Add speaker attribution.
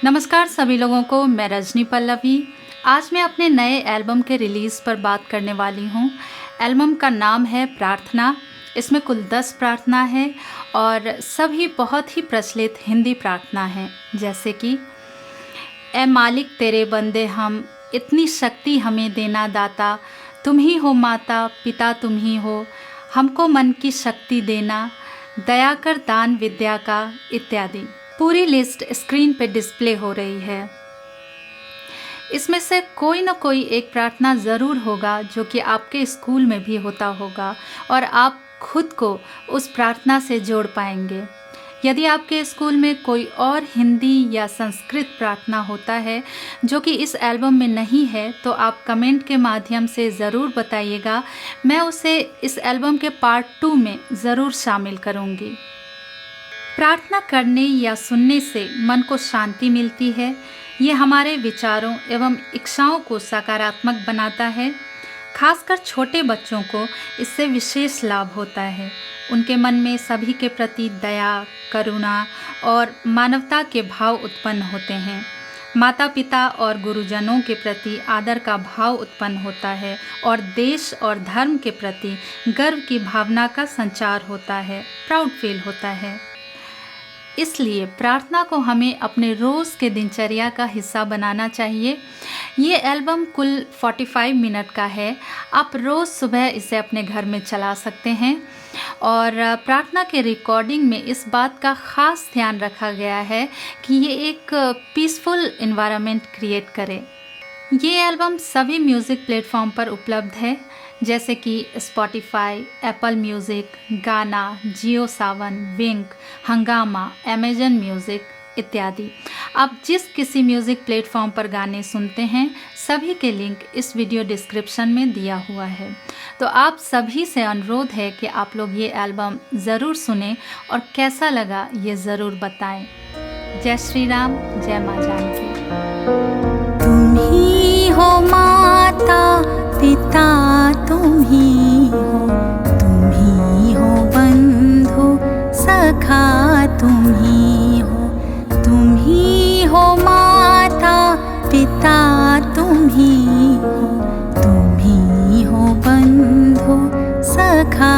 Speaker 1: नमस्कार सभी लोगों को, मैं रजनी पल्लवी। आज मैं अपने नए एल्बम के रिलीज़ पर बात करने वाली हूँ। एल्बम का नाम है प्रार्थना। इसमें कुल 10 प्रार्थना है और सभी बहुत ही प्रचलित हिंदी प्रार्थना हैं, जैसे कि ए मालिक तेरे बंदे हम, इतनी शक्ति हमें देना दाता, तुम ही हो माता पिता तुम ही हो, हमको मन की शक्ति देना, दया कर दान विद्या का, इत्यादि। पूरी लिस्ट स्क्रीन पे डिस्प्ले हो रही है। इसमें से कोई न कोई एक प्रार्थना ज़रूर होगा जो कि आपके स्कूल में भी होता होगा और आप खुद को उस प्रार्थना से जोड़ पाएंगे। यदि आपके स्कूल में कोई और हिंदी या संस्कृत प्रार्थना होता है जो कि इस एल्बम में नहीं है, तो आप कमेंट के माध्यम से ज़रूर बताइएगा। मैं उसे इस एल्बम के पार्ट 2 में ज़रूर शामिल करूँगी। प्रार्थना करने या सुनने से मन को शांति मिलती है। ये हमारे विचारों एवं इच्छाओं को सकारात्मक बनाता है। खासकर छोटे बच्चों को इससे विशेष लाभ होता है। उनके मन में सभी के प्रति दया, करुणा और मानवता के भाव उत्पन्न होते हैं। माता पिता और गुरुजनों के प्रति आदर का भाव उत्पन्न होता है और देश और धर्म के प्रति गर्व की भावना का संचार होता है, प्राउड फील होता है। इसलिए प्रार्थना को हमें अपने रोज़ के दिनचर्या का हिस्सा बनाना चाहिए। ये एल्बम कुल 45 मिनट का है। आप रोज़ सुबह इसे अपने घर में चला सकते हैं और प्रार्थना के रिकॉर्डिंग में इस बात का ख़ास ध्यान रखा गया है कि ये एक पीसफुल एनवायरनमेंट क्रिएट करे। ये एल्बम सभी म्यूज़िक प्लेटफॉर्म पर उपलब्ध है, जैसे कि स्पॉटिफाई, एप्पल म्यूज़िक, गाना, जियो सावन, विंक, हंगामा, अमेजन म्यूज़िक इत्यादि। आप जिस किसी म्यूज़िक प्लेटफॉर्म पर गाने सुनते हैं, सभी के लिंक इस वीडियो डिस्क्रिप्शन में दिया हुआ है। तो आप सभी से अनुरोध है कि आप लोग ये एल्बम ज़रूर सुनें और कैसा लगा ये ज़रूर बताएं। जय श्री राम, जय माँ जानकी।
Speaker 2: तुम ही हो माता पिता तुम ही हो बंधु सखा तुम ही हो माता पिता तुम ही हो बंधु सखा